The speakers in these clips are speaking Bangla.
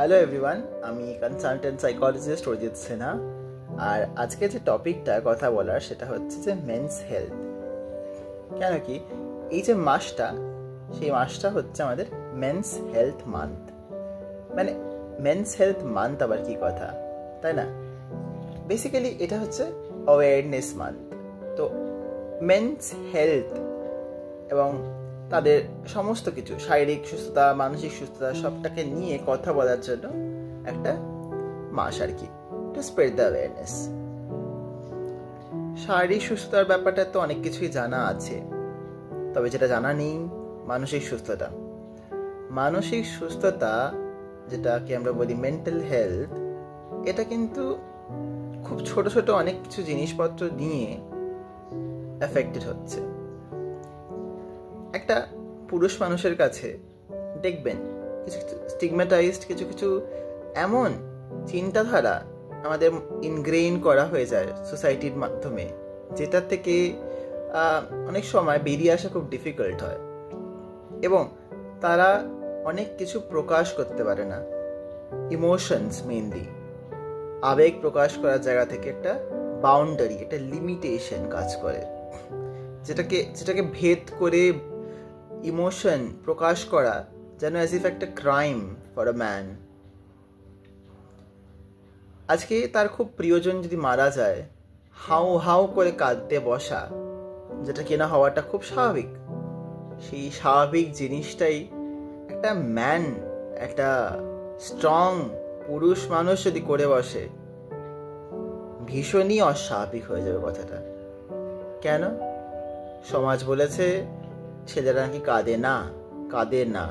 হ্যালো এভরিওয়ান, আমি কনসালটেন্ট সাইকোলজিস্ট অরিজিৎ সিনহা। আর আজকে যে টপিকটা কথা বলার সেটা হচ্ছে যে মেন্স হেলথ। কেন কি এই যে মাসটা, সেই মাসটা হচ্ছে আমাদের মেন্স হেলথ মান্থ। মানে মেন্স হেলথ মান্থ আবার কি কথা, তাই না? বেসিক্যালি এটা হচ্ছে অ্যাওয়ারনেস মান্থ। তো মেন্স হেলথ এবং তাদের সমস্ত কিছু, শারীরিক সুস্থতা, মানসিক সুস্থতা, সবটাকে নিয়ে কথা বলার জন্য একটা মাস আর কি, টু স্প্রেড দ্য অ্যাওয়ারনেস। শারীরিক সুস্থতার ব্যাপারটা তো অনেক কিছুই জানা আছে, তবে যেটা জানা নেই মানসিক সুস্থতা। মানসিক সুস্থতা, যেটাকে আমরা বলি মেন্টাল হেলথ, এটা কিন্তু খুব ছোট ছোট অনেক কিছু জিনিসপত্র নিয়ে এফেক্টেড হচ্ছে। একটা পুরুষ মানুষের কাছে দেখবেন কিছু কিছু স্টিগমাটাইজড, কিছু কিছু এমন চিন্তাধারা আমাদের ইনগ্রেইন করা হয়ে যায় সোসাইটির মাধ্যমে, যেটা থেকে অনেক সময় বেরিয়ে আসা খুব ডিফিকাল্ট হয় এবং তারা অনেক কিছু প্রকাশ করতে পারে না। ইমোশনস, মেইনলি আবেগ প্রকাশ করার জায়গা থেকে একটা বাউন্ডারি, একটা লিমিটেশন কাজ করে, যেটাকে ভেদ করে ইমোশন প্রকাশ করা যেন অ্যাজ ইফ একটা ক্রাইম ফর আ ম্যান। আজকে তার খুব প্রিয়জন যদি মারা যায়, হাউ হাউ করে কাঁদতে বসা, যেটা কিনা হওয়াটা খুব স্বাভাবিক, সেই স্বাভাবিক জিনিসটাই একটা ম্যান, একটা স্ট্রং পুরুষ মানুষ যদি করে বসে, ভীষণই অস্বাভাবিক হয়ে যাবে কথাটা। কেন? সমাজ বলেছে ছেলেরা নাকি কাঁদে না।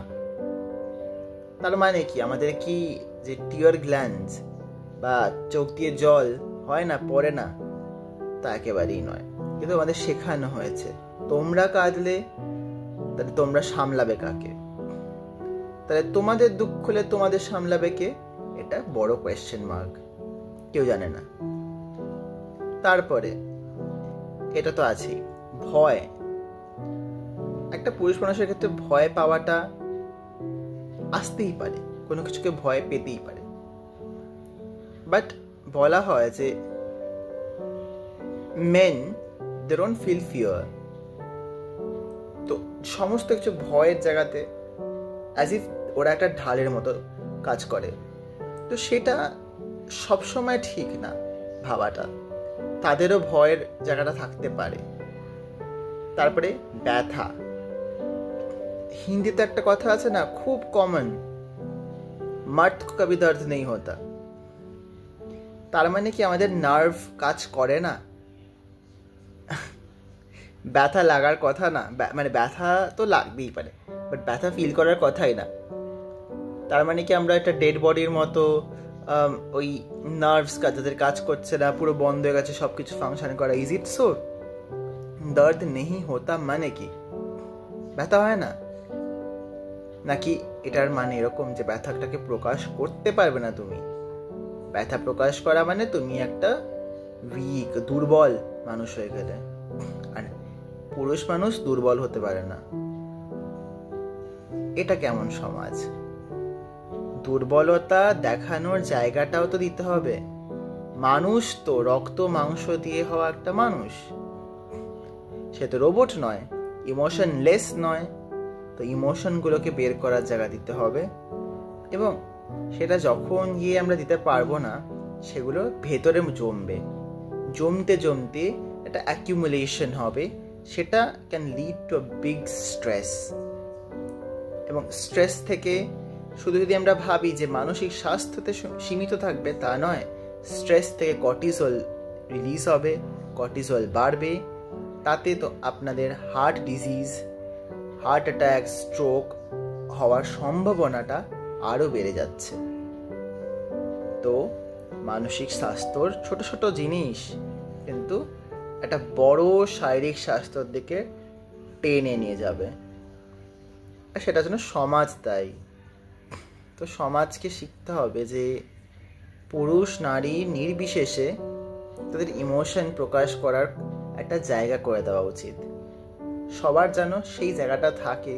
তার মানে কি আমাদের কি যে টিয়ার গ্ল্যান্ডস বা চোখ দিয়ে জল হয় না, পড়ে না, তা একেবারেই নয়। কিন্তু আমাদের শেখানো হয়েছে তোমরা কাঁদলে তাহলে তোমরা সামলাবে কাকে, তাহলে তোমাদের দুঃখ হলে তোমাদের সামলাবে কে, এটা বড় কোয়েশ্চেন মার্ক, কেউ জানে না। তারপরে এটা তো আছেই ভয়। একটা পুরুষ মানুষের ক্ষেত্রে ভয় পাওয়াটা আসতেই পারে, কোনো কিছুকে ভয় পেতেই পারে। বাট বলা হয় যে men they don't feel fear. তো সমস্ত কিছু ভয়ের জায়গাতে অ্যাজ ইফ ওরা একটা ঢালের মতো কাজ করে। তো সেটা সবসময় ঠিক না ভাবাটা, তাদেরও ভয়ের জায়গাটা থাকতে পারে। তারপরে ব্যথা। হিন্দিতে একটা কথা আছে না, খুব কমন, মর্দ কো কভি দর্দ নেই হোতা। তার মানে কি আমাদের নার্ভ কাজ করে না? ব্যথা লাগার কথা না, মানে ব্যথা তো লাগতেই পারে, বাট ব্যথা ফিল করার কথাই না। তার মানে কি আমরা একটা ডেড বডির মতো, ওই নার্ভস যাদের কাজ করছে না, পুরো বন্ধ হয়ে গেছে সব কিছু ফাংশন করা? Is it so? দর্দ নেই হোতা মানে কি ব্যথা হয় না? নাকি এটার মানে এরকম যে ব্যথাটাকে প্রকাশ করতে পারবে না তুমি? ব্যথা প্রকাশ করা মানে তুমি একটা উইক, দুর্বল মানুষ হয়ে গেলে। আর পুরুষ মানুষ দুর্বল হতে পারে না। এটা কেমন সমাজ? দুর্বলতা দেখানোর জায়গাটাও তো দিতে হবে। মানুষ তো রক্ত মাংস দিয়ে হওয়া একটা মানুষ, সে তো রোবট নয়, ইমোশনলেস নয়। তো ইমোশনগুলোকে বের করার জায়গা দিতে হবে, এবং সেটা যখন গিয়ে আমরা দিতে পারবো না, সেগুলো ভেতরে জমতে একটা অ্যাকিউমুলেশন হবে। সেটা can lead to a big stress. এবং স্ট্রেস থেকে শুধু যদি আমরা ভাবি যে মানসিক স্বাস্থ্যতে সীমিত থাকবে, তা নয়। স্ট্রেস থেকে কর্টিসল রিলিজ হবে, কর্টিসল বাড়বে, তাতে তো আপনাদের heart disease, heart attack, stroke হওয়ার সম্ভাবনাটা আরও বেড়ে যাচ্ছে। তো মানসিক স্বাস্থ্যর ছোট ছোট জিনিস কিন্তু একটা বড় শারীরিক স্বাস্থ্যর দিকে টেনে নিয়ে যাবে, আর সেটার জন্য সমাজ দায়ী। তো সমাজকে শিখতে হবে যে পুরুষ নারী নির্বিশেষে তাদের ইমোশন প্রকাশ করার একটা জায়গা করে দেওয়া উচিত। সবার যেন সেই জায়গাটা থাকে,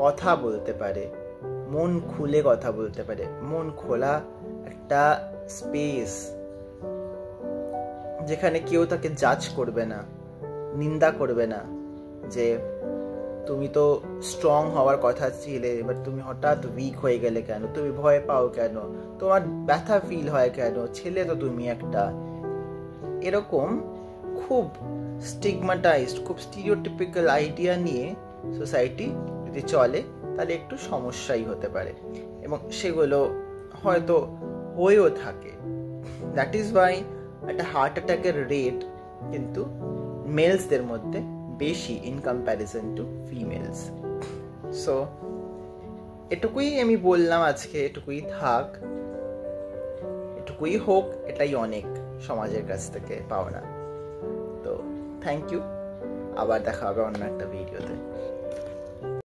কথা বলতে পারে, মন খুলে কথা বলতে পারে, মন খোলা একটা স্পেস যেখানে কেউ তাকে জাজ করবে না, নিন্দা করবে না যে তুমি তো স্ট্রং হওয়ার কথা ছিলে, এবার তুমি হঠাৎ উইক হয়ে গেলে কেন, তুমি ভয় পাও কেন, তোমার ব্যথা ফিল হয় কেন, ছেলে তো তুমি একটা। এরকম খুব স্টিগমাটাইজড, খুব স্টিরিওটিপিক্যাল আইডিয়া নিয়ে সোসাইটি যদি চলে তাহলে একটু সমস্যাই হতে পারে, এবং সেগুলো হয়তো হয়েও থাকে। দ্যাট ইজ ওয়াই একটা হার্ট অ্যাটাকের রেট কিন্তু মেলসদের মধ্যে বেশি in comparison two females. So এটুকুই আমি বললাম আজকে, এটুকুই থাক, এটুকুই হোক, এটাই অনেক সমাজের কাছ থেকে পাওনা। তো থ্যাংক ইউ, আবার দেখা হবে অন্য একটা ভিডিওতে।